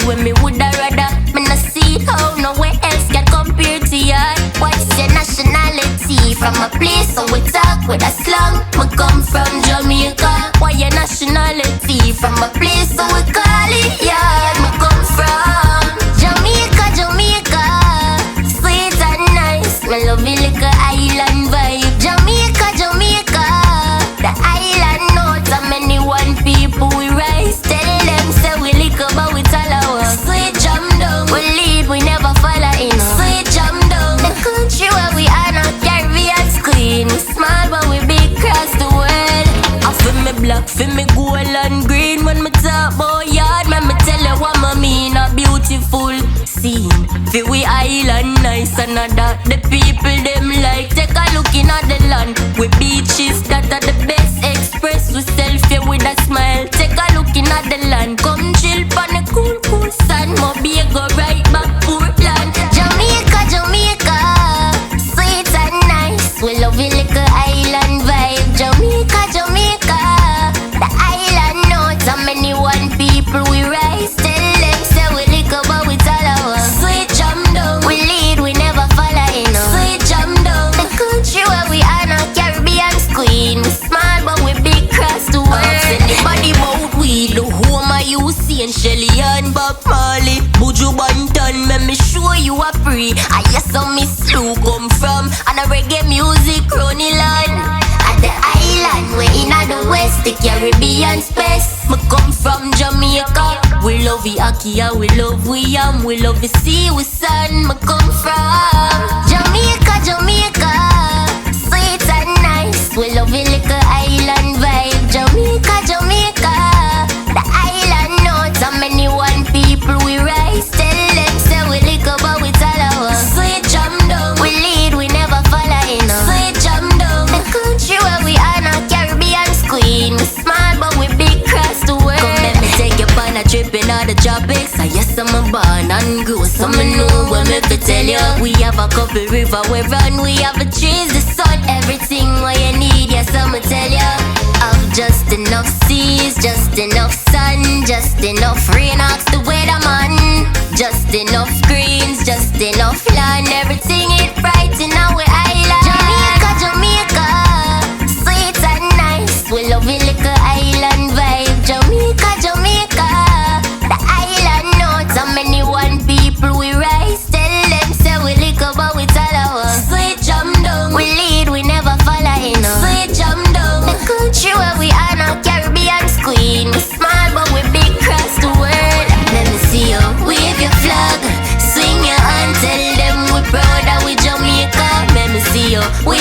When me woulda rather, me no see how nowhere else can compare to ya. What's your nationality? From a place so we talk with a slang. Me come from Jamaica. Why your nationality? From a place so we call it yard. Me come from Jamaica, Jamaica. Sweet and nice, me love the little island vibe. Jamaica, Jamaica. The island notes and many one people we rise. Tell them say we lick about it all. Sweet jam down, we lead, we never follow in. Sweet jam down, the country where we are not Caribbean's queen. We small but we big across the world. I feel me black, feel me gold and green. When me talk about yard, man, me tell you what me mean. A beautiful scene, feel we island nice and that the people them like. Take a look in at the land, we beaches that are the best. Express we self here with a smile. Take a look in at the land, come chill on the cool sand. Mobile go right back Portland. Jamaica, Jamaica, sweet and nice. We love the little island vibe. Jamaica, Jamaica, the island notes and many one people we rise. Tell them say we lick about it all our. Sweet jam down, we lead, we never follow in. Sweet jam down, the country where we are not Caribbean's queen. We small but we big across the world. Ask anybody about we, the home I you see and Shelly and Bob Marley, Buju Banton, let me show you a free. I hear some Miss Lou come from, and a reggae music running land. At the island, we in the west, the Caribbean space. Me come from Jamaica, we love the Akia, we love we yam, we love the sea, we sun. Me come from Jamaica, Jamaica, sweet and nice. We love the little island vibe. Jamaica, Jamaica, the island notes and many one people we rise. Tell them say we lick about it all our. Sweet jam down, we lead, we never follow in. Sweet jam down, the country where we are not Caribbean's queen. We small but we big across the world. Come let me take you on a trip in all the tropics. I yes I'm a born and grow, so me know what me fi tell you. We have a couple river we run, we have a trees, the sun, everything what you need. Yes I'ma tell you. I've just enough seas, just enough sun, just enough rain. Ask the weatherman. Just enough greens, just enough land. Everything is bright in our island. Jamaica, Jamaica, sweet and nice. We love the little island vibe. Jamaica, Jamaica, the island notes and many one people we rise. Tell them say we lick about it all our. Sweet jam down, we lead, we never follow in. Sweet jam down, the country where we are not Caribbean's queen. We small but we big across the world. Let me see you wave your flag, swing your hand, tell them we proud that we Jamaica. Let me see you wave